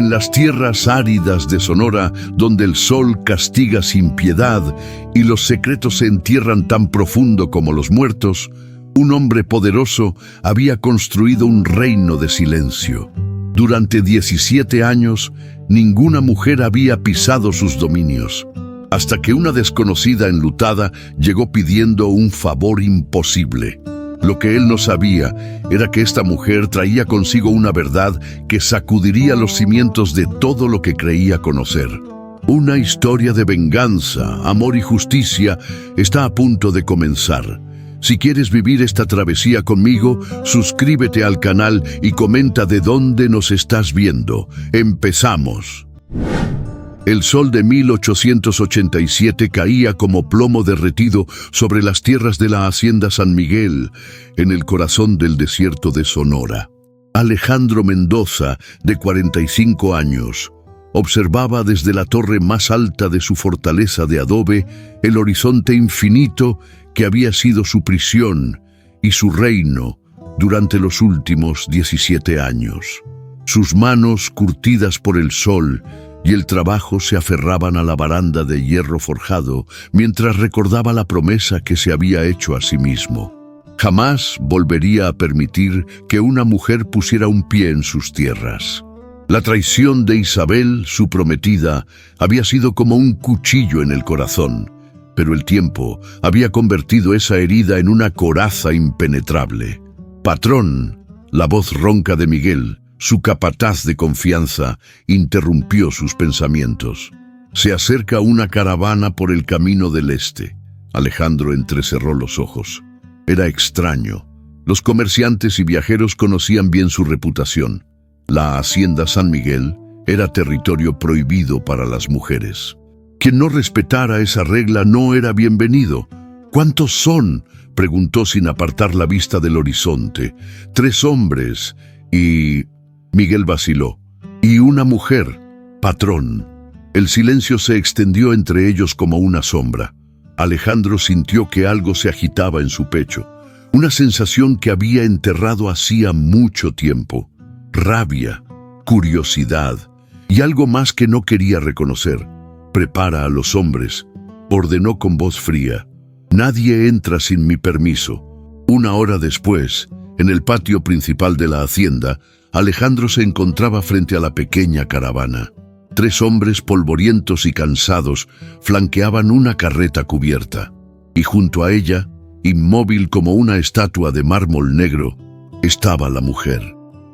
En las tierras áridas de Sonora, donde el sol castiga sin piedad y los secretos se entierran tan profundo como los muertos, un hombre poderoso había construido un reino de silencio. Durante 17 años, ninguna mujer había pisado sus dominios, hasta que una desconocida enlutada llegó pidiendo un favor imposible. Lo que él no sabía era que esta mujer traía consigo una verdad que sacudiría los cimientos de todo lo que creía conocer. Una historia de venganza, amor y justicia está a punto de comenzar. Si quieres vivir esta travesía conmigo, suscríbete al canal y comenta de dónde nos estás viendo. ¡Empezamos! El sol de 1887 caía como plomo derretido sobre las tierras de la hacienda San Miguel, en el corazón del desierto de Sonora. Alejandro Mendoza, de 45 años, observaba desde la torre más alta de su fortaleza de adobe el horizonte infinito que había sido su prisión y su reino durante los últimos 17 años. Sus manos, curtidas por el sol y el trabajo, se aferraban a la baranda de hierro forjado mientras recordaba la promesa que se había hecho a sí mismo. Jamás volvería a permitir que una mujer pusiera un pie en sus tierras. La traición de Isabel, su prometida, había sido como un cuchillo en el corazón, pero el tiempo había convertido esa herida en una coraza impenetrable. «Patrón», la voz ronca de Miguel, su capataz de confianza, interrumpió sus pensamientos. «Se acerca una caravana por el camino del este». Alejandro entrecerró los ojos. Era extraño. Los comerciantes y viajeros conocían bien su reputación. La hacienda San Miguel era territorio prohibido para las mujeres. Quien no respetara esa regla no era bienvenido. «¿Cuántos son?», preguntó sin apartar la vista del horizonte. «3 hombres y...» Miguel vaciló. «Y una mujer, patrón». El silencio se extendió entre ellos como una sombra. Alejandro sintió que algo se agitaba en su pecho, una sensación que había enterrado hacía mucho tiempo. Rabia, curiosidad y algo más que no quería reconocer. «Prepara a los hombres», ordenó con voz fría. «Nadie entra sin mi permiso». 1 hora después, en el patio principal de la hacienda, Alejandro se encontraba frente a la pequeña caravana. 3 hombres polvorientos y cansados flanqueaban una carreta cubierta, y junto a ella, inmóvil como una estatua de mármol negro, estaba la mujer.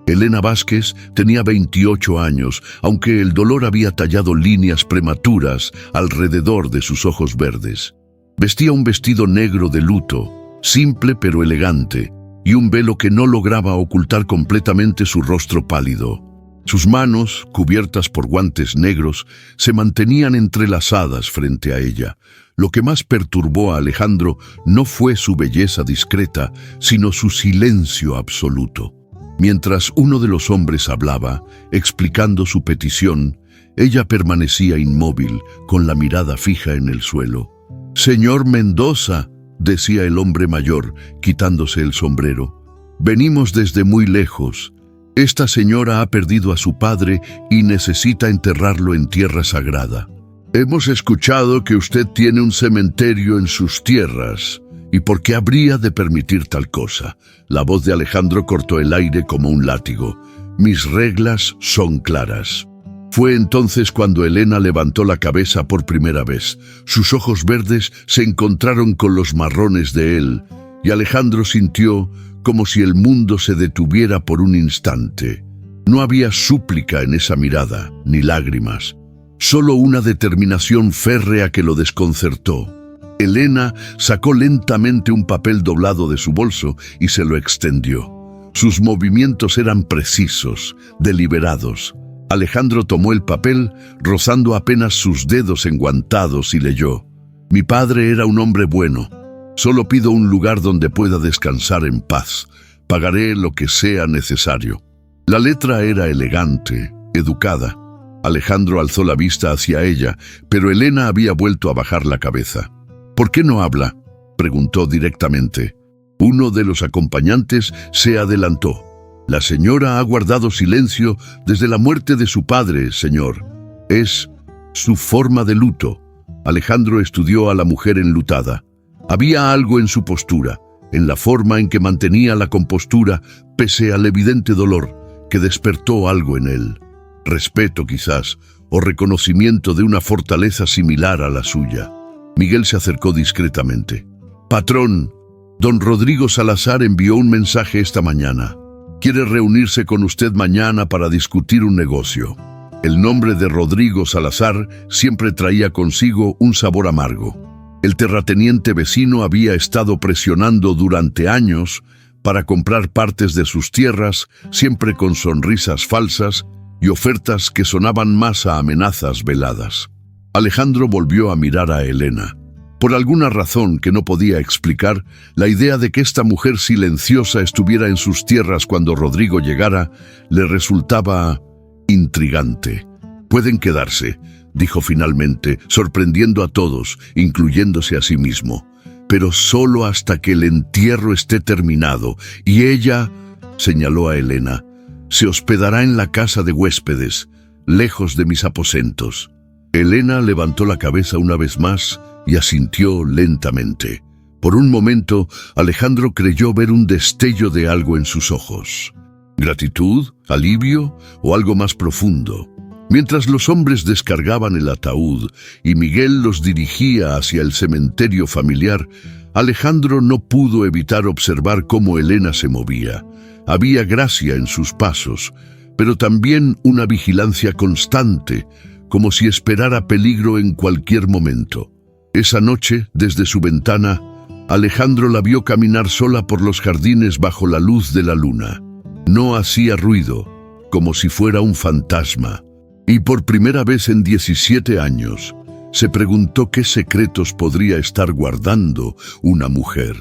Elena Vázquez tenía 28 años, aunque el dolor había tallado líneas prematuras alrededor de sus ojos verdes. Vestía un vestido negro de luto, simple pero elegante, y un velo que no lograba ocultar completamente su rostro pálido. Sus manos, cubiertas por guantes negros, se mantenían entrelazadas frente a ella. Lo que más perturbó a Alejandro no fue su belleza discreta, sino su silencio absoluto. Mientras uno de los hombres hablaba, explicando su petición, ella permanecía inmóvil, con la mirada fija en el suelo. «Señor Mendoza», decía el hombre mayor, quitándose el sombrero, «venimos desde muy lejos. Esta señora ha perdido a su padre y necesita enterrarlo en tierra sagrada. Hemos escuchado que usted tiene un cementerio en sus tierras. ¿Y por qué habría de permitir tal cosa?». La voz de Alejandro cortó el aire como un látigo. «Mis reglas son claras». Fue entonces cuando Elena levantó la cabeza por primera vez. Sus ojos verdes se encontraron con los marrones de él, y Alejandro sintió como si el mundo se detuviera por un instante. No había súplica en esa mirada, ni lágrimas, solo una determinación férrea que lo desconcertó. Elena sacó lentamente un papel doblado de su bolso y se lo extendió. Sus movimientos eran precisos, deliberados. Alejandro tomó el papel, rozando apenas sus dedos enguantados, y leyó: «Mi padre era un hombre bueno. Solo pido un lugar donde pueda descansar en paz. Pagaré lo que sea necesario». La letra era elegante, educada. Alejandro alzó la vista hacia ella, pero Elena había vuelto a bajar la cabeza. «¿Por qué no habla?», preguntó directamente. Uno de los acompañantes se adelantó. La señora ha guardado silencio desde la muerte de su padre, señor. Es su forma de luto. Alejandro estudió a la mujer enlutada. Había algo en su postura, en la forma en que mantenía la compostura pese al evidente dolor, que despertó algo en él. Respeto quizás, o reconocimiento de una fortaleza similar a la suya. Miguel se acercó discretamente. «Patrón, don Rodrigo Salazar envió un mensaje esta mañana. Quiere reunirse con usted mañana para discutir un negocio». El nombre de Rodrigo Salazar siempre traía consigo un sabor amargo. El terrateniente vecino había estado presionando durante años para comprar partes de sus tierras, siempre con sonrisas falsas y ofertas que sonaban más a amenazas veladas. Alejandro volvió a mirar a Elena. Por alguna razón que no podía explicar, la idea de que esta mujer silenciosa estuviera en sus tierras cuando Rodrigo llegara le resultaba intrigante. «Pueden quedarse», dijo finalmente, sorprendiendo a todos, incluyéndose a sí mismo. «Pero solo hasta que el entierro esté terminado, y ella», señaló a Elena, «se hospedará en la casa de huéspedes, lejos de mis aposentos». Elena levantó la cabeza una vez más y asintió lentamente. Por un momento, Alejandro creyó ver un destello de algo en sus ojos. ¿Gratitud? ¿Alivio? ¿O algo más profundo? Mientras los hombres descargaban el ataúd y Miguel los dirigía hacia el cementerio familiar, Alejandro no pudo evitar observar cómo Elena se movía. Había gracia en sus pasos, pero también una vigilancia constante, como si esperara peligro en cualquier momento. Esa noche, desde su ventana, Alejandro la vio caminar sola por los jardines bajo la luz de la luna. No hacía ruido, como si fuera un fantasma, y por primera vez en 17 años se preguntó qué secretos podría estar guardando una mujer.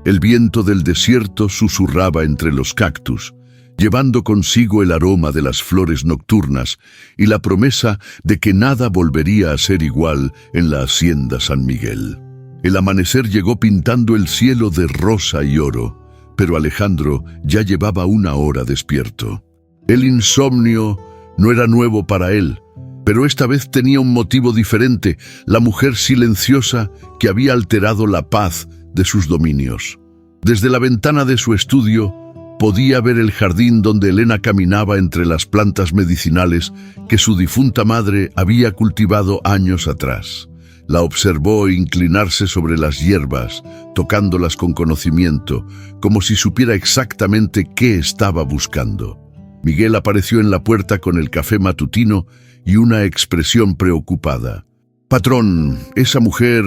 El viento del desierto susurraba entre los cactus, llevando consigo el aroma de las flores nocturnas y la promesa de que nada volvería a ser igual en la hacienda San Miguel. El amanecer llegó pintando el cielo de rosa y oro, pero Alejandro ya llevaba una hora despierto. El insomnio no era nuevo para él, pero esta vez tenía un motivo diferente, la mujer silenciosa que había alterado la paz de sus dominios. Desde la ventana de su estudio podía ver el jardín donde Elena caminaba entre las plantas medicinales que su difunta madre había cultivado años atrás. La observó inclinarse sobre las hierbas, tocándolas con conocimiento, como si supiera exactamente qué estaba buscando. Miguel apareció en la puerta con el café matutino y una expresión preocupada. «Patrón, esa mujer,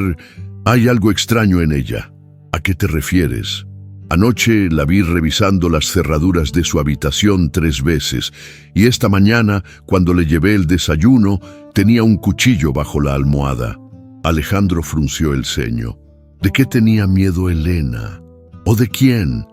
hay algo extraño en ella». «¿A qué te refieres?» «Anoche la vi revisando las cerraduras de su habitación 3 veces, y esta mañana, cuando le llevé el desayuno, tenía un cuchillo bajo la almohada». Alejandro frunció el ceño. ¿De qué tenía miedo Elena? ¿O de quién?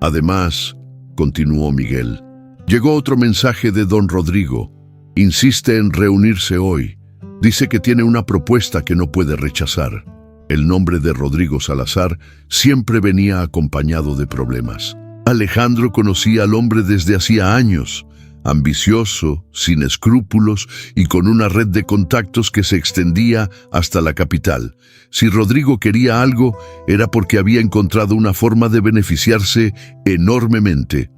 Además, continuó Miguel, llegó otro mensaje de don Rodrigo. Insiste en reunirse hoy. Dice que tiene una propuesta que no puede rechazar. El nombre de Rodrigo Salazar siempre venía acompañado de problemas. Alejandro conocía al hombre desde hacía años, ambicioso, sin escrúpulos y con una red de contactos que se extendía hasta la capital. Si Rodrigo quería algo, era porque había encontrado una forma de beneficiarse enormemente.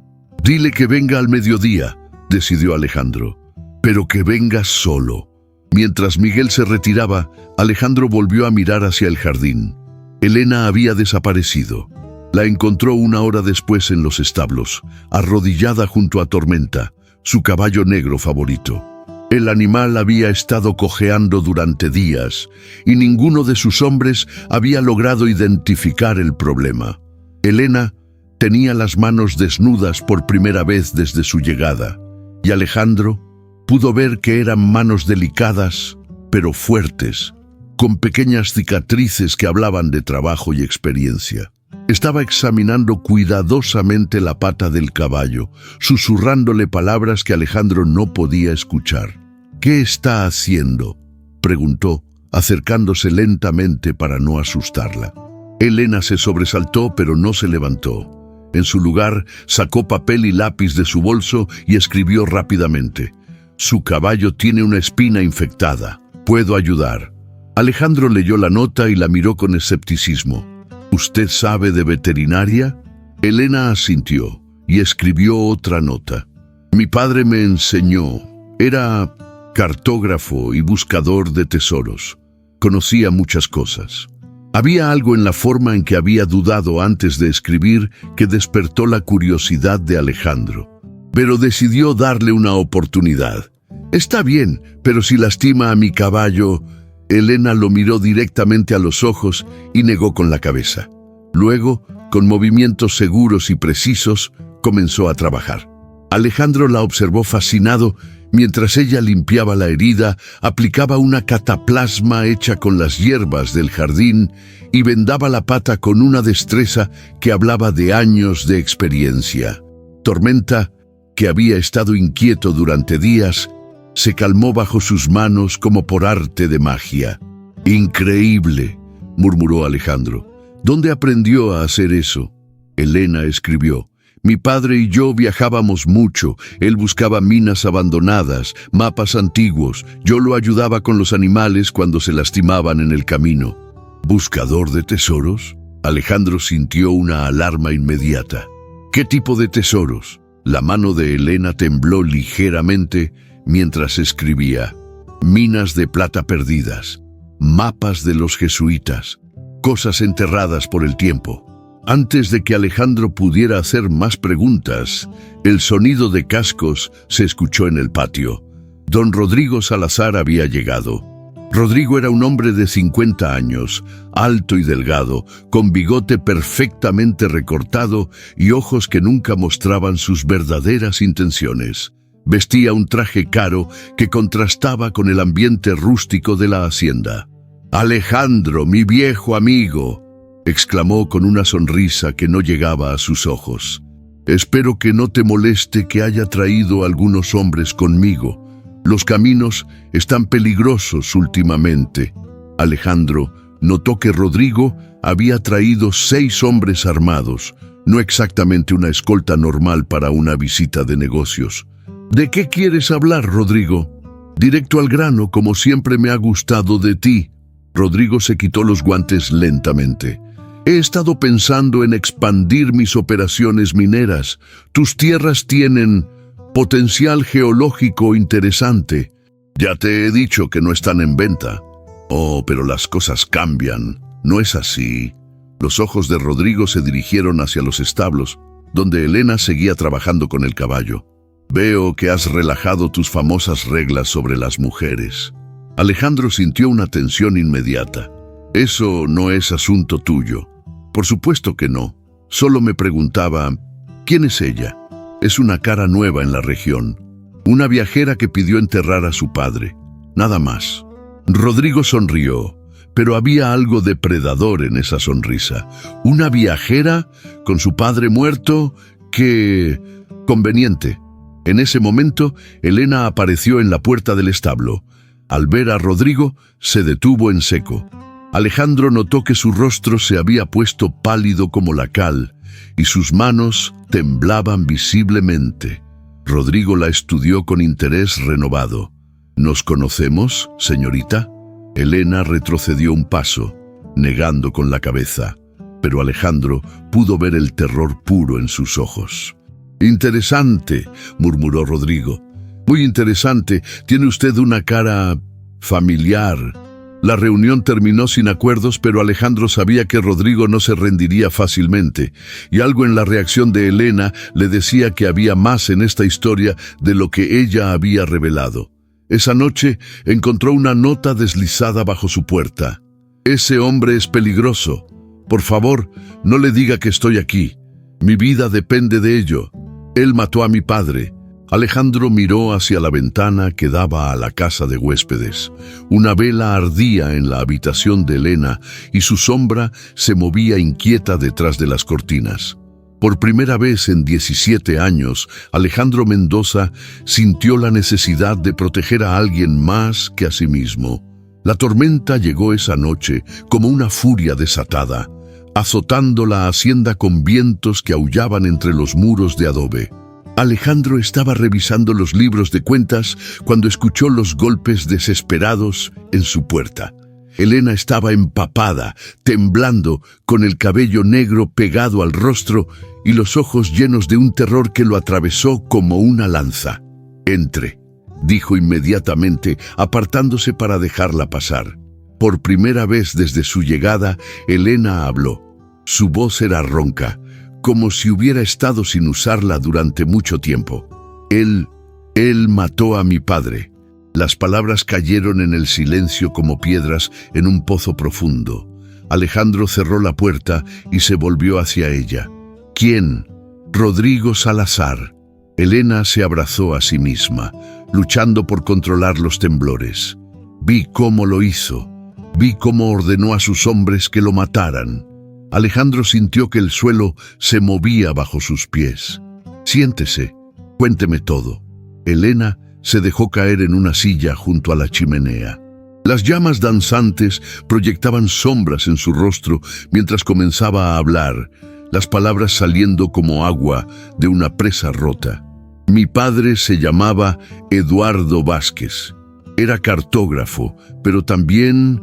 «Dile que venga al mediodía», decidió Alejandro, «pero que venga solo». Mientras Miguel se retiraba, Alejandro volvió a mirar hacia el jardín. Elena había desaparecido. La encontró una hora después en los establos, arrodillada junto a Tormenta, su caballo negro favorito. El animal había estado cojeando durante días y ninguno de sus hombres había logrado identificar el problema. Elena tenía las manos desnudas por primera vez desde su llegada, y Alejandro pudo ver que eran manos delicadas, pero fuertes, con pequeñas cicatrices que hablaban de trabajo y experiencia. Estaba examinando cuidadosamente la pata del caballo, susurrándole palabras que Alejandro no podía escuchar. «¿Qué está haciendo?», preguntó, acercándose lentamente para no asustarla. Elena se sobresaltó, pero no se levantó. En su lugar, sacó papel y lápiz de su bolso y escribió rápidamente: «Su caballo tiene una espina infectada. ¿Puedo ayudar?». Alejandro leyó la nota y la miró con escepticismo. «¿Usted sabe de veterinaria?». Elena asintió y escribió otra nota. «Mi padre me enseñó. Era cartógrafo y buscador de tesoros. Conocía muchas cosas». Había algo en la forma en que había dudado antes de escribir que despertó la curiosidad de Alejandro. Pero decidió darle una oportunidad. «Está bien, pero si lastima a mi caballo...». Elena lo miró directamente a los ojos y negó con la cabeza. Luego, con movimientos seguros y precisos, comenzó a trabajar. Alejandro la observó fascinado mientras ella limpiaba la herida, aplicaba una cataplasma hecha con las hierbas del jardín y vendaba la pata con una destreza que hablaba de años de experiencia. Tormenta, que había estado inquieto durante días, se calmó bajo sus manos como por arte de magia. «Increíble», murmuró Alejandro. «¿Dónde aprendió a hacer eso?». Elena escribió: «Mi padre y yo viajábamos mucho. Él buscaba minas abandonadas, mapas antiguos. Yo lo ayudaba con los animales cuando se lastimaban en el camino». «¿Buscador de tesoros?». Alejandro sintió una alarma inmediata. «¿Qué tipo de tesoros?». La mano de Elena tembló ligeramente mientras escribía: «Minas de plata perdidas, mapas de los jesuitas, cosas enterradas por el tiempo». Antes de que Alejandro pudiera hacer más preguntas, el sonido de cascos se escuchó en el patio. Don Rodrigo Salazar había llegado. Rodrigo era un hombre de 50 años, alto y delgado, con bigote perfectamente recortado y ojos que nunca mostraban sus verdaderas intenciones. Vestía un traje caro que contrastaba con el ambiente rústico de la hacienda. «Alejandro, mi viejo amigo», exclamó con una sonrisa que no llegaba a sus ojos. «Espero que no te moleste que haya traído algunos hombres conmigo. Los caminos están peligrosos últimamente». Alejandro notó que Rodrigo había traído 6 hombres armados, no exactamente una escolta normal para una visita de negocios. «¿De qué quieres hablar, Rodrigo?». «Directo al grano, como siempre me ha gustado de ti». Rodrigo se quitó los guantes lentamente. «He estado pensando en expandir mis operaciones mineras. Tus tierras tienen potencial geológico interesante. Ya te he dicho que no están en venta». «Oh, pero las cosas cambian. ¿No es así?». Los ojos de Rodrigo se dirigieron hacia los establos, donde Elena seguía trabajando con el caballo. «Veo que has relajado tus famosas reglas sobre las mujeres». Alejandro sintió una tensión inmediata. «Eso no es asunto tuyo». «Por supuesto que no. Solo me preguntaba, ¿quién es ella?». «Es una cara nueva en la región. Una viajera que pidió enterrar a su padre. Nada más». Rodrigo sonrió, pero había algo depredador en esa sonrisa. «¿Una viajera con su padre muerto? ¡Qué conveniente!». En ese momento, Elena apareció en la puerta del establo. Al ver a Rodrigo, se detuvo en seco. Alejandro notó que su rostro se había puesto pálido como la cal y sus manos temblaban visiblemente. Rodrigo la estudió con interés renovado. «¿Nos conocemos, señorita?». Elena retrocedió un paso, negando con la cabeza, pero Alejandro pudo ver el terror puro en sus ojos. «Interesante», murmuró Rodrigo. «Muy interesante. Tiene usted una cara familiar». La reunión terminó sin acuerdos, pero Alejandro sabía que Rodrigo no se rendiría fácilmente, y algo en la reacción de Elena le decía que había más en esta historia de lo que ella había revelado. Esa noche encontró una nota deslizada bajo su puerta. «Ese hombre es peligroso. Por favor, no le diga que estoy aquí. Mi vida depende de ello. Él mató a mi padre». Alejandro miró hacia la ventana que daba a la casa de huéspedes. Una vela ardía en la habitación de Elena y su sombra se movía inquieta detrás de las cortinas. Por primera vez en 17 años, Alejandro Mendoza sintió la necesidad de proteger a alguien más que a sí mismo. La tormenta llegó esa noche como una furia desatada. azotando la hacienda con vientos que aullaban entre los muros de adobe. Alejandro estaba revisando los libros de cuentas cuando escuchó los golpes desesperados en su puerta. Elena estaba empapada, temblando, con el cabello negro pegado al rostro y los ojos llenos de un terror que lo atravesó como una lanza. «Entre», dijo inmediatamente, apartándose para dejarla pasar. Por primera vez desde su llegada, Elena habló. Su voz era ronca, como si hubiera estado sin usarla durante mucho tiempo. Él mató a mi padre». Las palabras cayeron en el silencio como piedras en un pozo profundo. Alejandro cerró la puerta y se volvió hacia ella. «¿Quién?» «Rodrigo Salazar». Elena se abrazó a sí misma, luchando por controlar los temblores. «Vi cómo lo hizo. Vi cómo ordenó a sus hombres que lo mataran». Alejandro sintió que el suelo se movía bajo sus pies. «Siéntese, cuénteme todo». Elena se dejó caer en una silla junto a la chimenea. Las llamas danzantes proyectaban sombras en su rostro mientras comenzaba a hablar, las palabras saliendo como agua de una presa rota. «Mi padre se llamaba Eduardo Vázquez. Era cartógrafo, pero también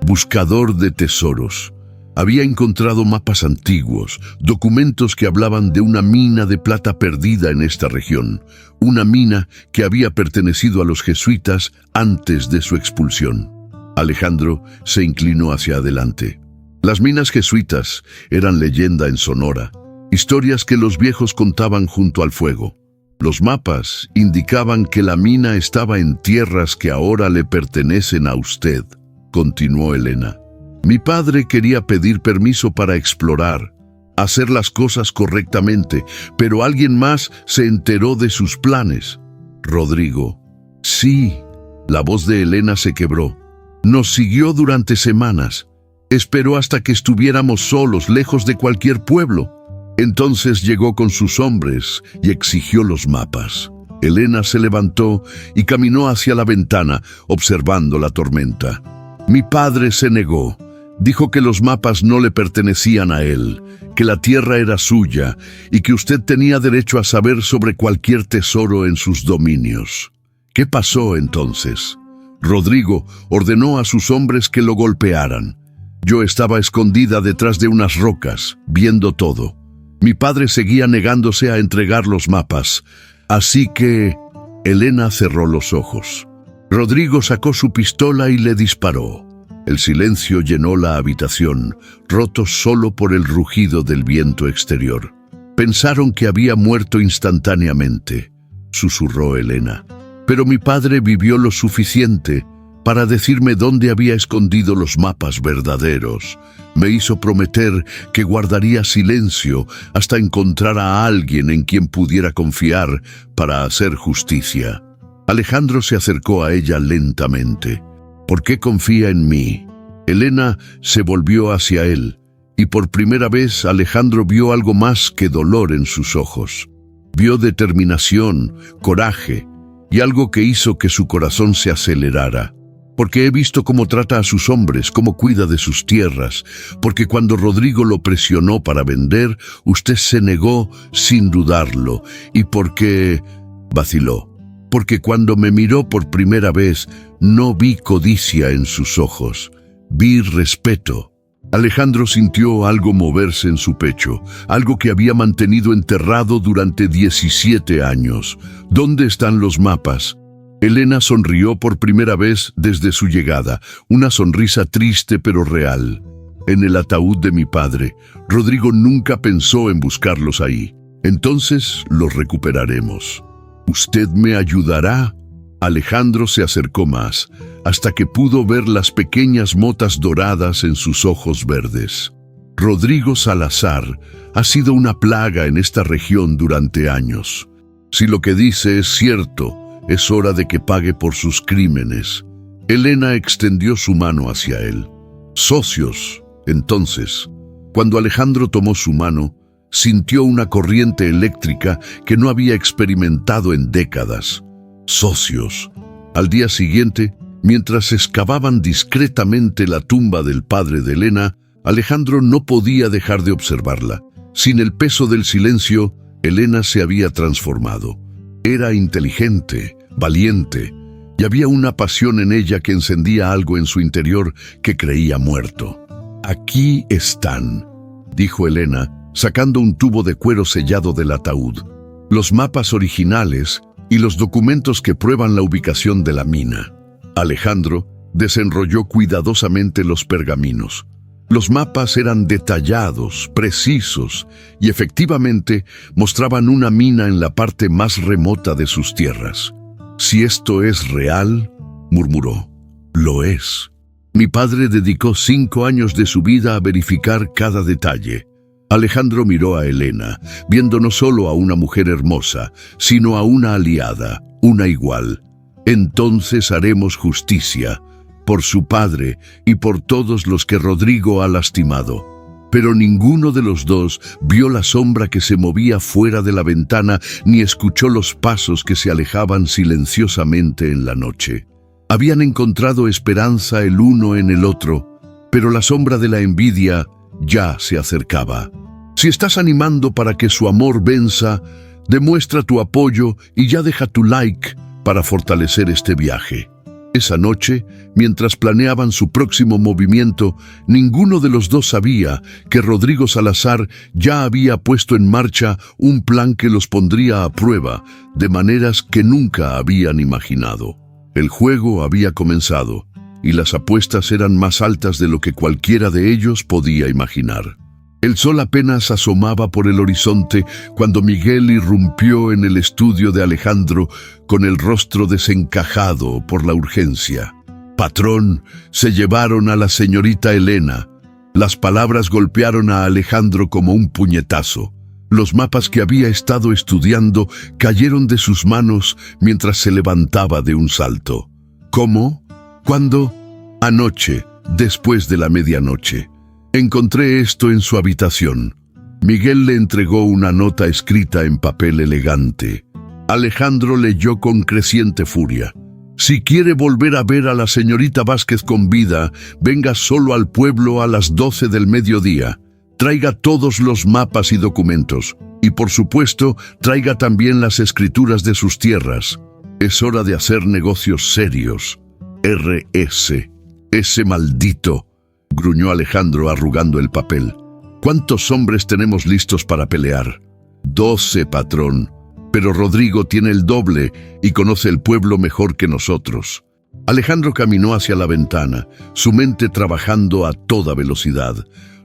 buscador de tesoros. Había encontrado mapas antiguos, documentos que hablaban de una mina de plata perdida en esta región, una mina que había pertenecido a los jesuitas antes de su expulsión». Alejandro se inclinó hacia adelante. Las minas jesuitas eran leyenda en Sonora, historias que los viejos contaban junto al fuego. Los mapas indicaban que la mina estaba en tierras que ahora le pertenecen a usted, continuó Elena. «Mi padre quería pedir permiso para explorar, hacer las cosas correctamente, pero alguien más se enteró de sus planes». «Rodrigo». «Sí». La voz de Elena se quebró. «Nos siguió durante semanas. Esperó hasta que estuviéramos solos, lejos de cualquier pueblo. Entonces llegó con sus hombres y exigió los mapas». Elena se levantó y caminó hacia la ventana, observando la tormenta. «Mi padre se negó. Dijo que los mapas no le pertenecían a él, que la tierra era suya y que usted tenía derecho a saber sobre cualquier tesoro en sus dominios». «¿Qué pasó entonces?» «Rodrigo ordenó a sus hombres que lo golpearan. Yo estaba escondida detrás de unas rocas, viendo todo. Mi padre seguía negándose a entregar los mapas, así que...» Elena cerró los ojos. Rodrigo sacó su pistola y le disparó. El silencio llenó la habitación, roto solo por el rugido del viento exterior. «Pensaron que había muerto instantáneamente», susurró Elena. «Pero mi padre vivió lo suficiente para decirme dónde había escondido los mapas verdaderos. Me hizo prometer que guardaría silencio hasta encontrar a alguien en quien pudiera confiar para hacer justicia». Alejandro se acercó a ella lentamente. «¿Por qué confía en mí?» Elena se volvió hacia él, y por primera vez Alejandro vio algo más que dolor en sus ojos. Vio determinación, coraje, y algo que hizo que su corazón se acelerara. «Porque he visto cómo trata a sus hombres, cómo cuida de sus tierras, porque cuando Rodrigo lo presionó para vender, usted se negó sin dudarlo, y porque...» vaciló. «Porque cuando me miró por primera vez, no vi codicia en sus ojos, vi respeto». Alejandro sintió algo moverse en su pecho, algo que había mantenido enterrado durante 17 años. «¿Dónde están los mapas?» Elena sonrió por primera vez desde su llegada, una sonrisa triste pero real. «En el ataúd de mi padre. Rodrigo nunca pensó en buscarlos ahí. Entonces los recuperaremos. ¿Usted me ayudará?» Alejandro se acercó más, hasta que pudo ver las pequeñas motas doradas en sus ojos verdes. «Rodrigo Salazar ha sido una plaga en esta región durante años. Si lo que dice es cierto, es hora de que pague por sus crímenes». Elena extendió su mano hacia él. «Socios». Entonces, cuando Alejandro tomó su mano, sintió una corriente eléctrica que no había experimentado en décadas. «Socios». Al día siguiente, mientras excavaban discretamente la tumba del padre de Elena, Alejandro no podía dejar de observarla. Sin el peso del silencio, Elena se había transformado. Era inteligente, valiente, y había una pasión en ella que encendía algo en su interior que creía muerto. «Aquí están», dijo Elena, sacando un tubo de cuero sellado del ataúd. «Los mapas originales y los documentos que prueban la ubicación de la mina». Alejandro desenrolló cuidadosamente los pergaminos. Los mapas eran detallados, precisos, y efectivamente mostraban una mina en la parte más remota de sus tierras. «Si esto es real», murmuró, «lo es. Mi padre dedicó 5 años de su vida a verificar cada detalle». Alejandro miró a Elena, viendo no solo a una mujer hermosa, sino a una aliada, una igual. «Entonces haremos justicia por su padre y por todos los que Rodrigo ha lastimado». Pero ninguno de los dos vio la sombra que se movía fuera de la ventana ni escuchó los pasos que se alejaban silenciosamente en la noche. Habían encontrado esperanza el uno en el otro, pero la sombra de la envidia ya se acercaba. Si estás animando para que su amor venza, demuestra tu apoyo y ya deja tu like para fortalecer este viaje. Esa noche, mientras planeaban su próximo movimiento, ninguno de los dos sabía que Rodrigo Salazar ya había puesto en marcha un plan que los pondría a prueba de maneras que nunca habían imaginado. El juego había comenzado y las apuestas eran más altas de lo que cualquiera de ellos podía imaginar. El sol apenas asomaba por el horizonte cuando Miguel irrumpió en el estudio de Alejandro con el rostro desencajado por la urgencia. «Patrón, se llevaron a la señorita Elena». Las palabras golpearon a Alejandro como un puñetazo. Los mapas que había estado estudiando cayeron de sus manos mientras se levantaba de un salto. «¿Cómo? ¿Cuándo?» «Anoche, después de la medianoche. Encontré esto en su habitación». Miguel le entregó una nota escrita en papel elegante. Alejandro leyó con creciente furia. «Si quiere volver a ver a la señorita Vázquez con vida, venga solo al pueblo a las 12 del mediodía. Traiga todos los mapas y documentos. Y por supuesto, traiga también las escrituras de sus tierras. Es hora de hacer negocios serios. R.S. Ese maldito», gruñó Alejandro arrugando el papel. «¿Cuántos hombres tenemos listos para pelear?» 12, patrón. Pero Rodrigo tiene el doble y conoce el pueblo mejor que nosotros». Alejandro caminó hacia la ventana, su mente trabajando a toda velocidad.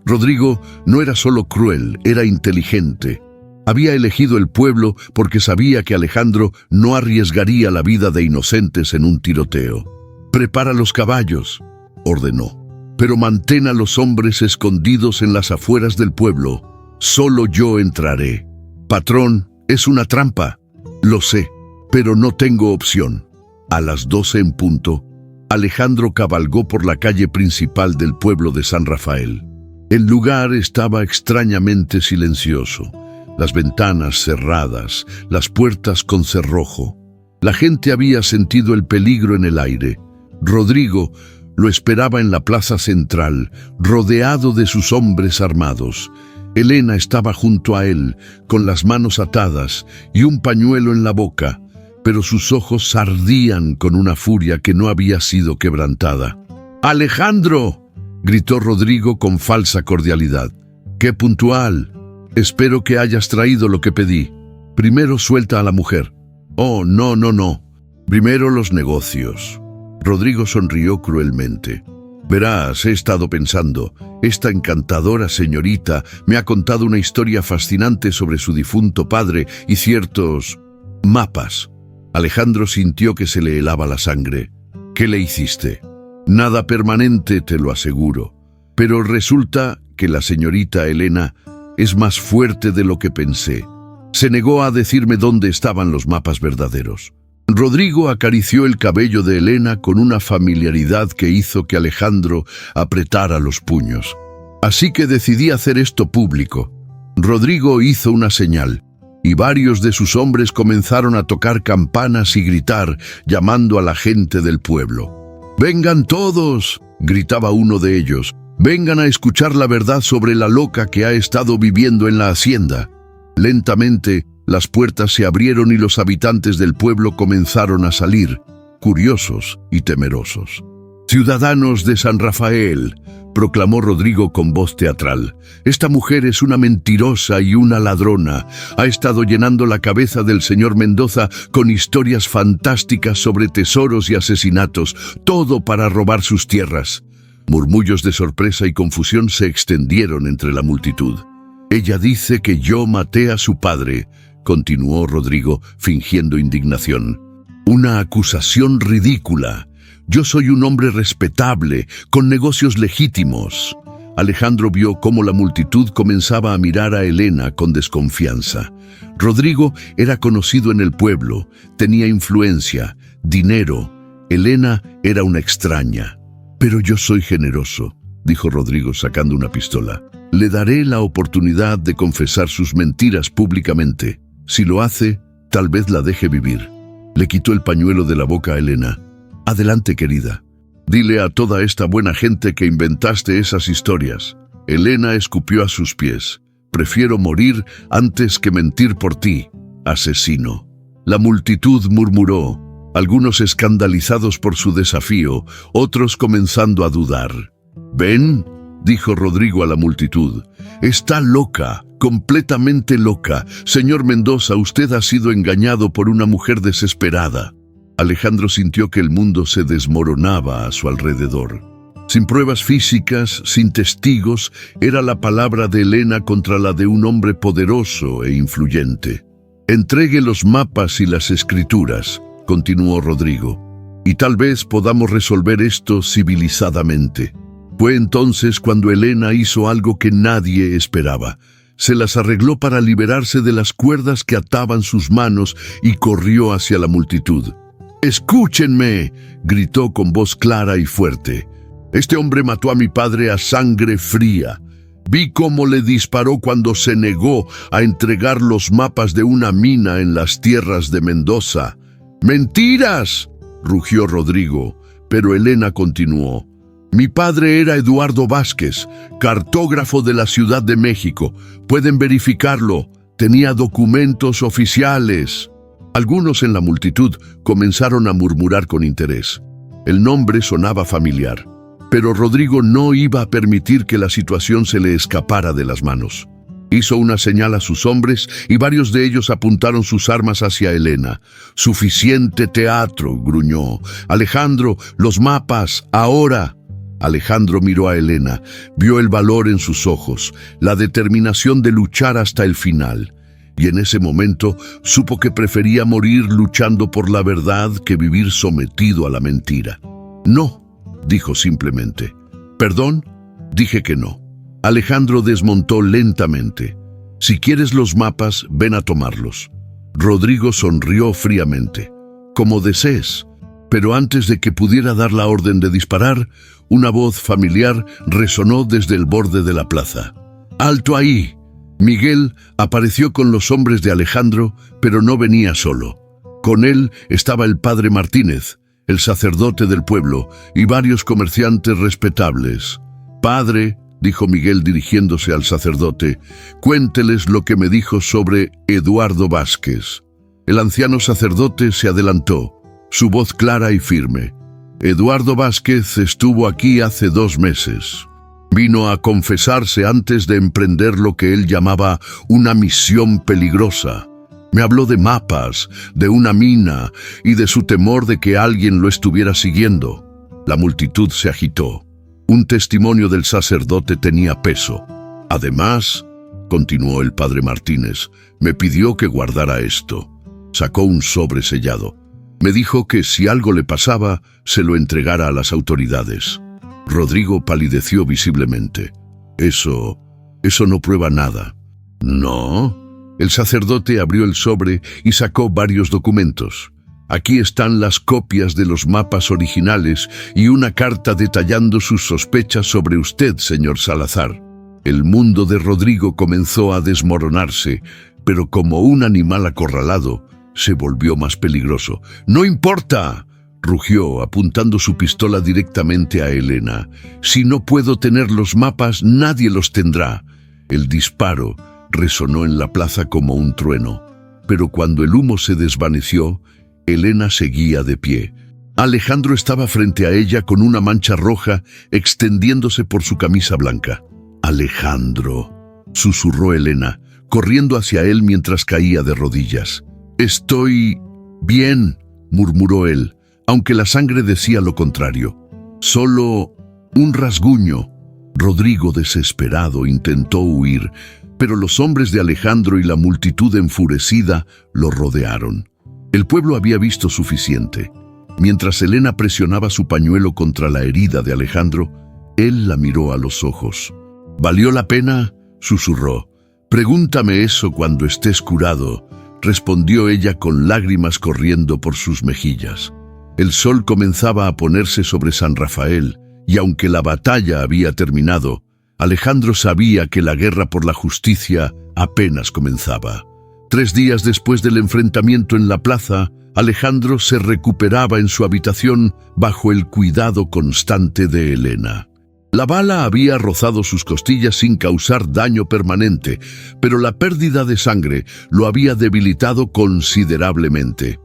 Rodrigo no era solo cruel, era inteligente. Había elegido el pueblo porque sabía que Alejandro no arriesgaría la vida de inocentes en un tiroteo. «Prepara los caballos», ordenó. «Pero mantén a los hombres escondidos en las afueras del pueblo. Solo yo entraré». «Patrón, es una trampa». «Lo sé, pero no tengo opción». A las 12 en punto, Alejandro cabalgó por la calle principal del pueblo de San Rafael. El lugar estaba extrañamente silencioso. Las ventanas cerradas, las puertas con cerrojo. La gente había sentido el peligro en el aire. Rodrigo lo esperaba en la plaza central, rodeado de sus hombres armados. Elena estaba junto a él, con las manos atadas y un pañuelo en la boca, pero sus ojos ardían con una furia que no había sido quebrantada. «¡Alejandro!», gritó Rodrigo con falsa cordialidad. «¡Qué puntual! Espero que hayas traído lo que pedí. Primero suelta a la mujer». «Oh, no. Primero los negocios». Rodrigo sonrió cruelmente. «Verás, he estado pensando, esta encantadora señorita me ha contado una historia fascinante sobre su difunto padre y ciertos mapas». Alejandro sintió que se le helaba la sangre. «¿Qué le hiciste?» «Nada permanente, te lo aseguro. Pero resulta que la señorita Elena es más fuerte de lo que pensé. Se negó a decirme dónde estaban los mapas verdaderos». Rodrigo acarició el cabello de Elena con una familiaridad que hizo que Alejandro apretara los puños. «Así que decidí hacer esto público». Rodrigo hizo una señal, y varios de sus hombres comenzaron a tocar campanas y gritar, llamando a la gente del pueblo. «¡Vengan todos!», gritaba uno de ellos. Vengan a escuchar la verdad sobre la loca que ha estado viviendo en la hacienda. Lentamente, las puertas se abrieron y los habitantes del pueblo comenzaron a salir, curiosos y temerosos. «Ciudadanos de San Rafael», proclamó Rodrigo con voz teatral, «esta mujer es una mentirosa y una ladrona. Ha estado llenando la cabeza del señor Mendoza con historias fantásticas sobre tesoros y asesinatos, todo para robar sus tierras». Murmullos de sorpresa y confusión se extendieron entre la multitud. «Ella dice que yo maté a su padre», continuó Rodrigo, fingiendo indignación. «Una acusación ridícula. Yo soy un hombre respetable, con negocios legítimos». Alejandro vio cómo la multitud comenzaba a mirar a Elena con desconfianza. Rodrigo era conocido en el pueblo, tenía influencia, dinero. Elena era una extraña. «Pero yo soy generoso», dijo Rodrigo sacando una pistola. «Le daré la oportunidad de confesar sus mentiras públicamente. Si lo hace, tal vez la deje vivir». Le quitó el pañuelo de la boca a Elena. «Adelante, querida. Dile a toda esta buena gente que inventaste esas historias». Elena escupió a sus pies. «Prefiero morir antes que mentir por ti, asesino». La multitud murmuró, algunos escandalizados por su desafío, otros comenzando a dudar. «¿Ven?», dijo Rodrigo a la multitud. «Está loca, completamente loca. Señor Mendoza, usted ha sido engañado por una mujer desesperada». Alejandro sintió que el mundo se desmoronaba a su alrededor. Sin pruebas físicas, sin testigos, era la palabra de Elena contra la de un hombre poderoso e influyente. «Entregue los mapas y las escrituras», continuó Rodrigo, «y tal vez podamos resolver esto civilizadamente». Fue entonces cuando Elena hizo algo que nadie esperaba. Se las arregló para liberarse de las cuerdas que ataban sus manos y corrió hacia la multitud. «Escúchenme», gritó con voz clara y fuerte. «Este hombre mató a mi padre a sangre fría. Vi cómo le disparó cuando se negó a entregar los mapas de una mina en las tierras de Mendoza». «¡Mentiras!», rugió Rodrigo, pero Elena continuó. «Mi padre era Eduardo Vázquez, cartógrafo de la Ciudad de México. Pueden verificarlo. Tenía documentos oficiales». Algunos en la multitud comenzaron a murmurar con interés. El nombre sonaba familiar, pero Rodrigo no iba a permitir que la situación se le escapara de las manos. Hizo una señal a sus hombres y varios de ellos apuntaron sus armas hacia Elena. «Suficiente teatro», gruñó. «Alejandro, los mapas, ahora». Alejandro miró a Elena, vio el valor en sus ojos, la determinación de luchar hasta el final. Y en ese momento supo que prefería morir luchando por la verdad que vivir sometido a la mentira. «No», dijo simplemente. «¿Perdón?», dije que no. Alejandro desmontó lentamente. «Si quieres los mapas, ven a tomarlos». Rodrigo sonrió fríamente. «Como desees». Pero antes de que pudiera dar la orden de disparar, una voz familiar resonó desde el borde de la plaza. «¡Alto ahí!». Miguel apareció con los hombres de Alejandro, pero no venía solo. Con él estaba el padre Martínez, el sacerdote del pueblo, y varios comerciantes respetables. «Padre», dijo Miguel dirigiéndose al sacerdote, «cuénteles lo que me dijo sobre Eduardo Vázquez». El anciano sacerdote se adelantó, su voz clara y firme. «Eduardo Vázquez estuvo aquí hace 2 meses. Vino a confesarse antes de emprender lo que él llamaba una misión peligrosa. Me habló de mapas, de una mina y de su temor de que alguien lo estuviera siguiendo». La multitud se agitó. Un testimonio del sacerdote tenía peso. «Además», continuó el padre Martínez, «me pidió que guardara esto». Sacó un sobre sellado. Me dijo que si algo le pasaba, se lo entregara a las autoridades. Rodrigo palideció visiblemente. Eso no prueba nada». «¿No?». El sacerdote abrió el sobre y sacó varios documentos. «Aquí están las copias de los mapas originales y una carta detallando sus sospechas sobre usted, señor Salazar». El mundo de Rodrigo comenzó a desmoronarse, pero como un animal acorralado, se volvió más peligroso. «¡No importa!», rugió, apuntando su pistola directamente a Elena. «Si no puedo tener los mapas, nadie los tendrá». El disparo resonó en la plaza como un trueno, pero cuando el humo se desvaneció, Elena seguía de pie. Alejandro estaba frente a ella con una mancha roja extendiéndose por su camisa blanca. «Alejandro», susurró Elena, corriendo hacia él mientras caía de rodillas. «Estoy bien», murmuró él, aunque la sangre decía lo contrario. «Solo un rasguño». Rodrigo, desesperado, intentó huir, pero los hombres de Alejandro y la multitud enfurecida lo rodearon. El pueblo había visto suficiente. Mientras Elena presionaba su pañuelo contra la herida de Alejandro, él la miró a los ojos. «¿Valió la pena?», susurró. «Pregúntame eso cuando estés curado», respondió ella con lágrimas corriendo por sus mejillas. El sol comenzaba a ponerse sobre San Rafael, y aunque la batalla había terminado, Alejandro sabía que la guerra por la justicia apenas comenzaba. 3 días después del enfrentamiento en la plaza, Alejandro se recuperaba en su habitación bajo el cuidado constante de Elena. La bala había rozado sus costillas sin causar daño permanente, pero la pérdida de sangre lo había debilitado considerablemente.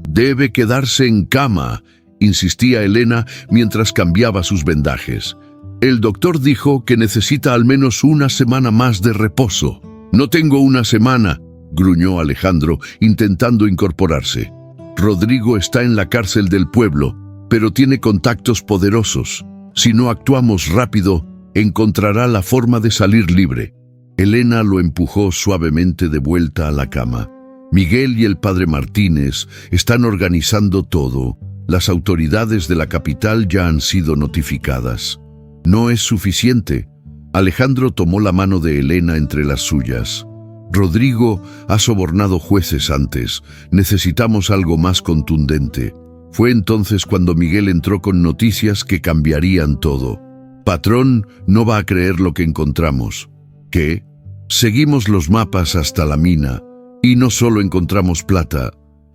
«Debe quedarse en cama», insistía Elena mientras cambiaba sus vendajes. «El doctor dijo que necesita al menos una semana más de reposo». «No tengo una semana», gruñó Alejandro, intentando incorporarse. «Rodrigo está en la cárcel del pueblo, pero tiene contactos poderosos. Si no actuamos rápido, encontrará la forma de salir libre». Elena lo empujó suavemente de vuelta a la cama. «Miguel y el padre Martínez están organizando todo. Las autoridades de la capital ya han sido notificadas». «No es suficiente». Alejandro tomó la mano de Elena entre las suyas. «Rodrigo ha sobornado jueces antes. Necesitamos algo más contundente». Fue entonces cuando Miguel entró con noticias que cambiarían todo. «Patrón, no va a creer lo que encontramos». «¿Qué?» «Seguimos los mapas hasta la mina, y no solo encontramos plata».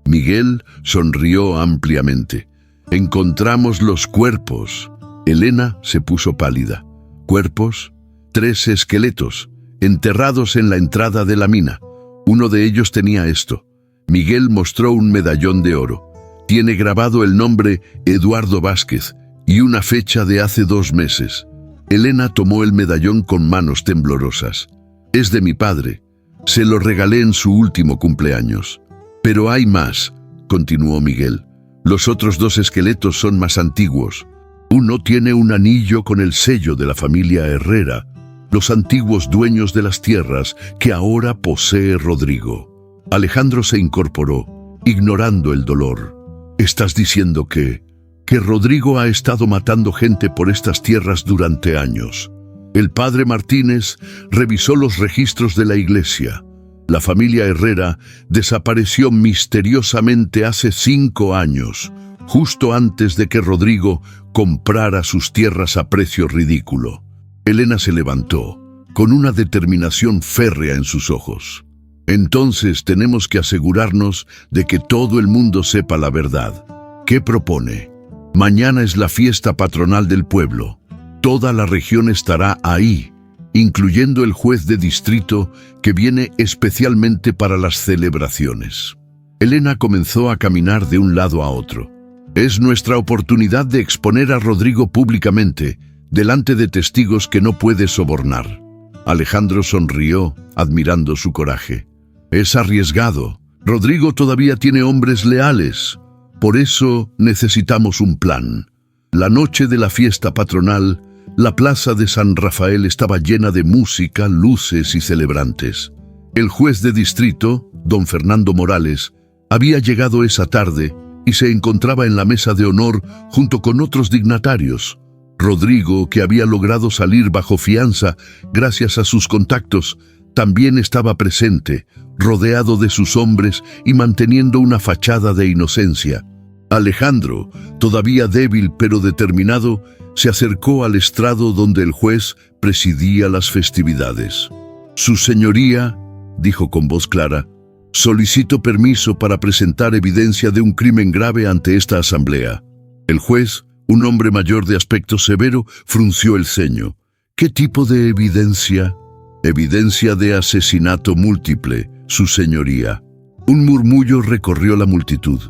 Miguel sonrió ampliamente. «Encontramos los cuerpos». Elena se puso pálida. «¿Cuerpos?» 3 esqueletos, enterrados en la entrada de la mina. Uno de ellos tenía esto». Miguel mostró un medallón de oro. «Tiene grabado el nombre Eduardo Vázquez y una fecha de hace 2 meses». Elena tomó el medallón con manos temblorosas. «Es de mi padre. Se lo regalé en su último cumpleaños». «Pero hay más», continuó Miguel. «Los otros 2 esqueletos son más antiguos. Uno tiene un anillo con el sello de la familia Herrera, los antiguos dueños de las tierras que ahora posee Rodrigo». Alejandro se incorporó, ignorando el dolor. «¿Estás diciendo que Rodrigo ha estado matando gente por estas tierras durante años?» El padre Martínez revisó los registros de la iglesia. La familia Herrera desapareció misteriosamente hace 5 años, justo antes de que Rodrigo comprara sus tierras a precio ridículo. Elena se levantó, con una determinación férrea en sus ojos. «Entonces tenemos que asegurarnos de que todo el mundo sepa la verdad. ¿Qué propone?» «Mañana es la fiesta patronal del pueblo. Toda la región estará ahí, incluyendo el juez de distrito que viene especialmente para las celebraciones». Elena comenzó a caminar de un lado a otro. «Es nuestra oportunidad de exponer a Rodrigo públicamente, delante de testigos que no puede sobornar». Alejandro sonrió, admirando su coraje. «Es arriesgado. Rodrigo todavía tiene hombres leales. Por eso necesitamos un plan». La noche de la fiesta patronal, la plaza de San Rafael estaba llena de música, luces y celebrantes. El juez de distrito, don Fernando Morales, había llegado esa tarde y se encontraba en la mesa de honor junto con otros dignatarios. Rodrigo, que había logrado salir bajo fianza gracias a sus contactos, también estaba presente, rodeado de sus hombres y manteniendo una fachada de inocencia. Alejandro, todavía débil pero determinado, se acercó al estrado donde el juez presidía las festividades. «Su señoría», dijo con voz clara, «solicito permiso para presentar evidencia de un crimen grave ante esta asamblea». El juez, un hombre mayor de aspecto severo, frunció el ceño. ¿Qué tipo de evidencia? Evidencia de asesinato múltiple, su señoría. Un murmullo recorrió la multitud.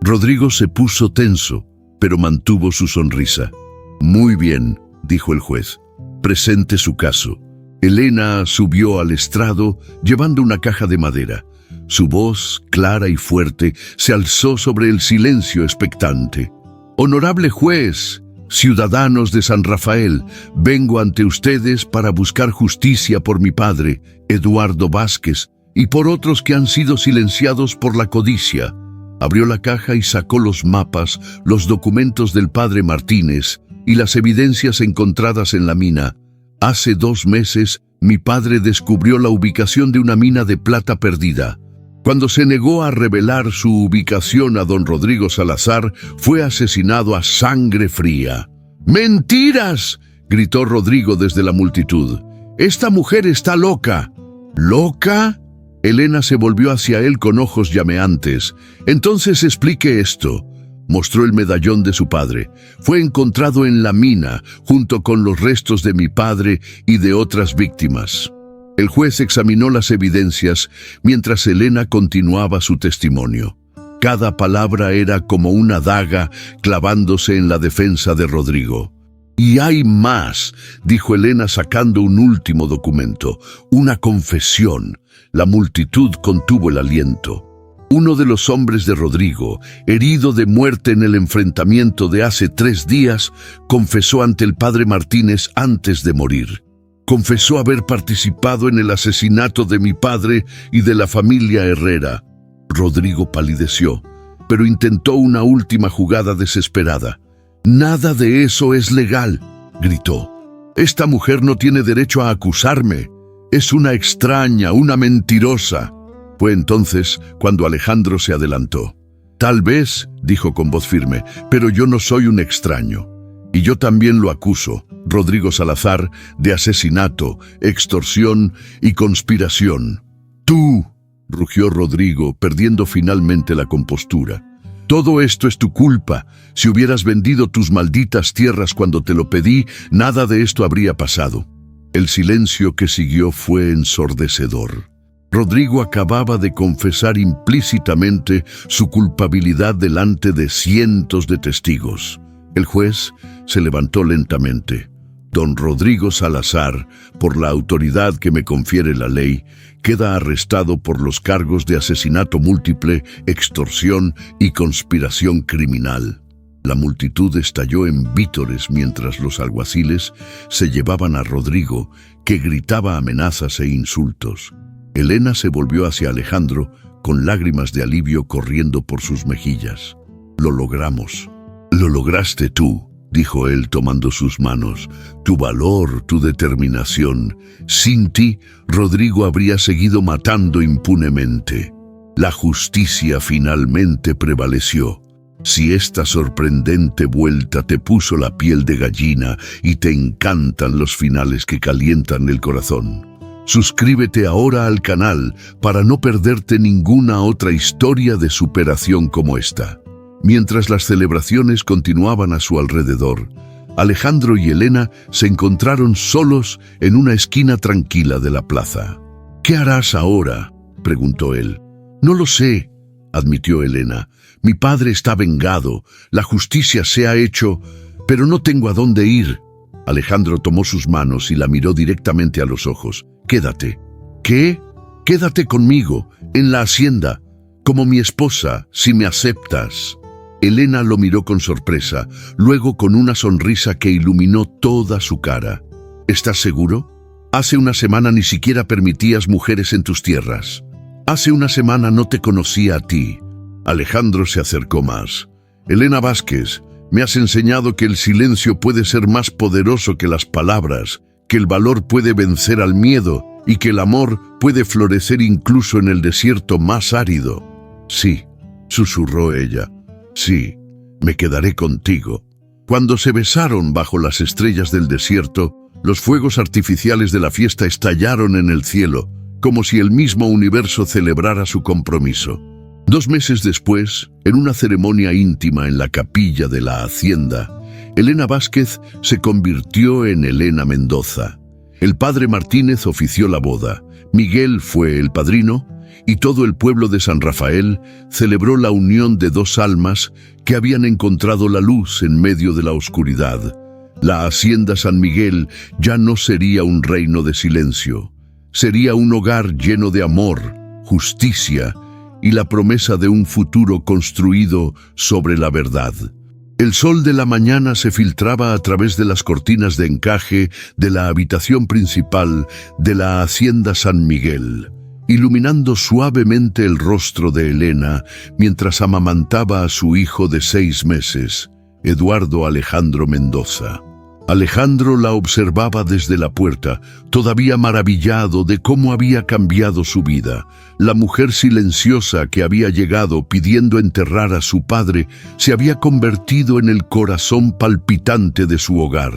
Rodrigo se puso tenso, pero mantuvo su sonrisa. Muy bien, dijo el juez. Presente su caso. Elena subió al estrado llevando una caja de madera. Su voz, clara y fuerte, se alzó sobre el silencio expectante. Honorable juez, ciudadanos de San Rafael, vengo ante ustedes para buscar justicia por mi padre, Eduardo Vázquez, y por otros que han sido silenciados por la codicia. Abrió la caja y sacó los mapas, los documentos del padre Martínez y las evidencias encontradas en la mina. Hace 2 meses, mi padre descubrió la ubicación de una mina de plata perdida. Cuando se negó a revelar su ubicación a don Rodrigo Salazar, fue asesinado a sangre fría. ¡Mentiras!, gritó Rodrigo desde la multitud. ¡Esta mujer está loca! ¿Loca? Elena se volvió hacia él con ojos llameantes. Entonces explique esto. Mostró el medallón de su padre. Fue encontrado en la mina, junto con los restos de mi padre y de otras víctimas. El juez examinó las evidencias mientras Elena continuaba su testimonio. Cada palabra era como una daga clavándose en la defensa de Rodrigo. «Y hay más», dijo Elena sacando un último documento, una confesión. La multitud contuvo el aliento. Uno de los hombres de Rodrigo, herido de muerte en el enfrentamiento de hace 3 días, confesó ante el padre Martínez antes de morir. Confesó haber participado en el asesinato de mi padre y de la familia Herrera. Rodrigo palideció, pero intentó una última jugada desesperada. «Nada de eso es legal», gritó. «Esta mujer no tiene derecho a acusarme. Es una extraña, una mentirosa». Fue entonces cuando Alejandro se adelantó. «Tal vez», dijo con voz firme, «pero yo no soy un extraño. Y yo también lo acuso, Rodrigo Salazar, de asesinato, extorsión y conspiración». «¡Tú!», rugió Rodrigo, perdiendo finalmente la compostura. «Todo esto es tu culpa. Si hubieras vendido tus malditas tierras cuando te lo pedí, nada de esto habría pasado». El silencio que siguió fue ensordecedor. Rodrigo acababa de confesar implícitamente su culpabilidad delante de cientos de testigos. El juez se levantó lentamente. «Don Rodrigo Salazar, por la autoridad que me confiere la ley, queda arrestado por los cargos de asesinato múltiple, extorsión y conspiración criminal». La multitud estalló en vítores mientras los alguaciles se llevaban a Rodrigo, que gritaba amenazas e insultos. Elena se volvió hacia Alejandro, con lágrimas de alivio corriendo por sus mejillas. «Lo logramos». «Lo lograste tú», dijo él tomando sus manos. «Tu valor, tu determinación. Sin ti, Rodrigo habría seguido matando impunemente. La justicia finalmente prevaleció. Si esta sorprendente vuelta te puso la piel de gallina y te encantan los finales que calientan el corazón, suscríbete ahora al canal para no perderte ninguna otra historia de superación como esta». Mientras las celebraciones continuaban a su alrededor, Alejandro y Elena se encontraron solos en una esquina tranquila de la plaza. «¿Qué harás ahora?», preguntó él. «No lo sé», admitió Elena. «Mi padre está vengado, la justicia se ha hecho, pero no tengo a dónde ir». Alejandro tomó sus manos y la miró directamente a los ojos. «Quédate». «¿Qué? Quédate conmigo, en la hacienda, como mi esposa, si me aceptas». Elena lo miró con sorpresa, luego con una sonrisa que iluminó toda su cara. «¿Estás seguro? Hace una semana ni siquiera permitías mujeres en tus tierras. Hace una semana no te conocía a ti». Alejandro se acercó más. «Elena Vázquez, me has enseñado que el silencio puede ser más poderoso que las palabras, que el valor puede vencer al miedo y que el amor puede florecer incluso en el desierto más árido». «Sí», susurró ella. «Sí, me quedaré contigo». Cuando se besaron bajo las estrellas del desierto, los fuegos artificiales de la fiesta estallaron en el cielo, como si el mismo universo celebrara su compromiso. 2 meses después, en una ceremonia íntima en la capilla de la hacienda, Elena Vázquez se convirtió en Elena Mendoza. El padre Martínez ofició la boda, Miguel fue el padrino, y todo el pueblo de San Rafael celebró la unión de dos almas que habían encontrado la luz en medio de la oscuridad. La hacienda San Miguel ya no sería un reino de silencio, sería un hogar lleno de amor, justicia y la promesa de un futuro construido sobre la verdad. El sol de la mañana se filtraba a través de las cortinas de encaje de la habitación principal de la hacienda San Miguel, iluminando suavemente el rostro de Elena mientras amamantaba a su hijo de 6 meses, Eduardo Alejandro Mendoza. Alejandro la observaba desde la puerta, todavía maravillado de cómo había cambiado su vida. La mujer silenciosa que había llegado pidiendo enterrar a su padre se había convertido en el corazón palpitante de su hogar.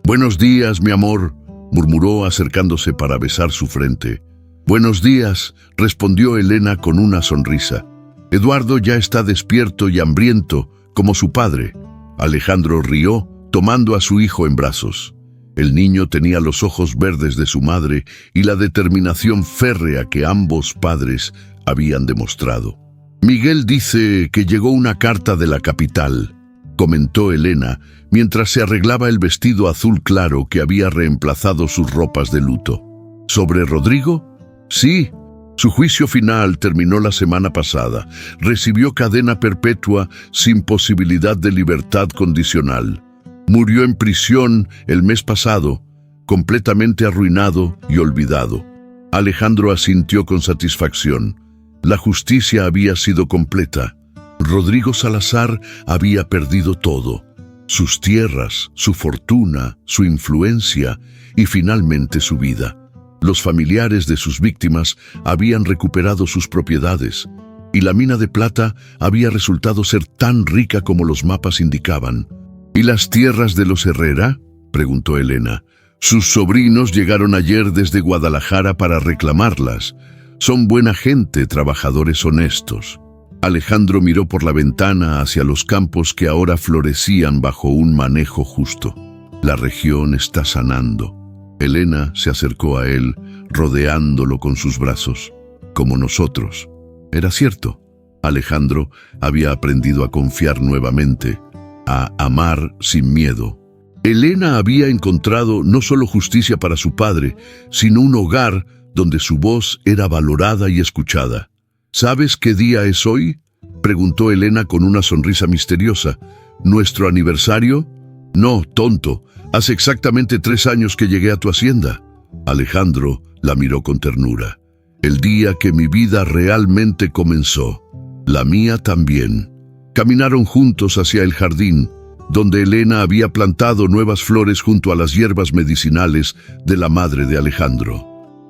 «Buenos días, mi amor», murmuró acercándose para besar su frente. «Buenos días», respondió Elena con una sonrisa. «Eduardo ya está despierto y hambriento, como su padre». Alejandro rió, tomando a su hijo en brazos. El niño tenía los ojos verdes de su madre y la determinación férrea que ambos padres habían demostrado. «Miguel dice que llegó una carta de la capital», comentó Elena, mientras se arreglaba el vestido azul claro que había reemplazado sus ropas de luto. «¿Sobre Rodrigo?» «Sí. Su juicio final terminó la semana pasada. Recibió cadena perpetua sin posibilidad de libertad condicional. Murió en prisión el mes pasado, completamente arruinado y olvidado». Alejandro asintió con satisfacción. La justicia había sido completa. Rodrigo Salazar había perdido todo: sus tierras, su fortuna, su influencia y finalmente su vida. Los familiares de sus víctimas habían recuperado sus propiedades y la mina de plata había resultado ser tan rica como los mapas indicaban. «¿Y las tierras de los Herrera?», preguntó Elena. «Sus sobrinos llegaron ayer desde Guadalajara para reclamarlas. Son buena gente, trabajadores honestos». Alejandro miró por la ventana hacia los campos que ahora florecían bajo un manejo justo. «La región está sanando». Elena se acercó a él, rodeándolo con sus brazos. «Como nosotros». Era cierto. Alejandro había aprendido a confiar nuevamente, a amar sin miedo. Elena había encontrado no solo justicia para su padre, sino un hogar donde su voz era valorada y escuchada. «¿Sabes qué día es hoy?», preguntó Elena con una sonrisa misteriosa. «¿Nuestro aniversario?». «No, tonto. Hace exactamente 3 años que llegué a tu hacienda». Alejandro la miró con ternura. «El día que mi vida realmente comenzó. La mía también». Caminaron juntos hacia el jardín, donde Elena había plantado nuevas flores junto a las hierbas medicinales de la madre de Alejandro.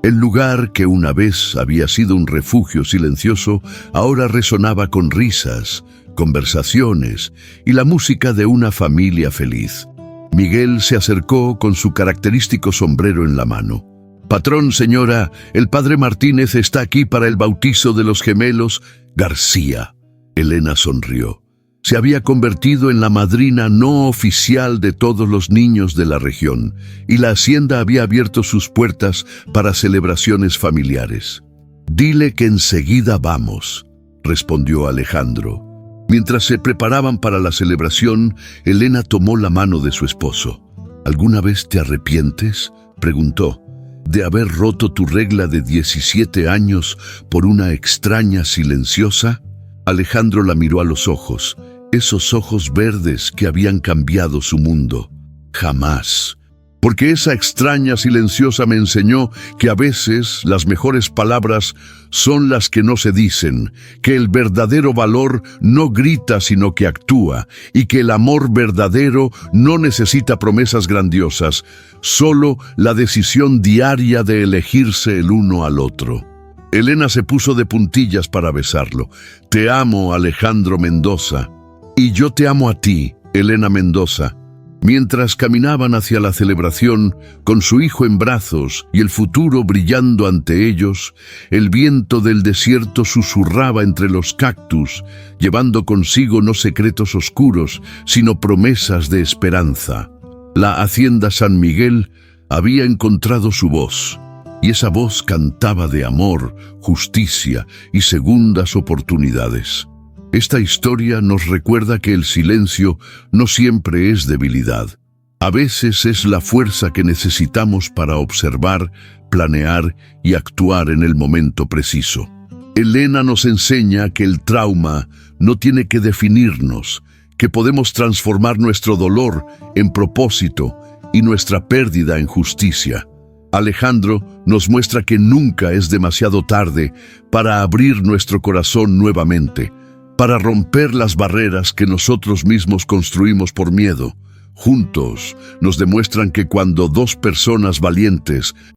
El lugar que una vez había sido un refugio silencioso ahora resonaba con risas, conversaciones y la música de una familia feliz. Miguel se acercó con su característico sombrero en la mano. «Patrón, señora, el padre Martínez está aquí para el bautizo de los gemelos García». Elena sonrió. Se había convertido en la madrina no oficial de todos los niños de la región, y la hacienda había abierto sus puertas para celebraciones familiares. «Dile que enseguida vamos», respondió Alejandro. Mientras se preparaban para la celebración, Elena tomó la mano de su esposo. «¿Alguna vez te arrepientes?», preguntó, «de haber roto tu regla de 17 años por una extraña silenciosa». Alejandro la miró a los ojos, esos ojos verdes que habían cambiado su mundo. «Jamás. Porque esa extraña silenciosa me enseñó que a veces las mejores palabras son las que no se dicen, que el verdadero valor no grita sino que actúa, y que el amor verdadero no necesita promesas grandiosas, solo la decisión diaria de elegirse el uno al otro». Elena se puso de puntillas para besarlo. «Te amo, Alejandro Mendoza». «Y yo te amo a ti, Elena Mendoza». Mientras caminaban hacia la celebración, con su hijo en brazos y el futuro brillando ante ellos, el viento del desierto susurraba entre los cactus, llevando consigo no secretos oscuros, sino promesas de esperanza. La hacienda San Miguel había encontrado su voz, y esa voz cantaba de amor, justicia y segundas oportunidades. Esta historia nos recuerda que el silencio no siempre es debilidad. A veces es la fuerza que necesitamos para observar, planear y actuar en el momento preciso. Elena nos enseña que el trauma no tiene que definirnos, que podemos transformar nuestro dolor en propósito y nuestra pérdida en justicia. Alejandro nos muestra que nunca es demasiado tarde para abrir nuestro corazón nuevamente, para romper las barreras que nosotros mismos construimos por miedo. Juntos nos demuestran que cuando dos personas valientes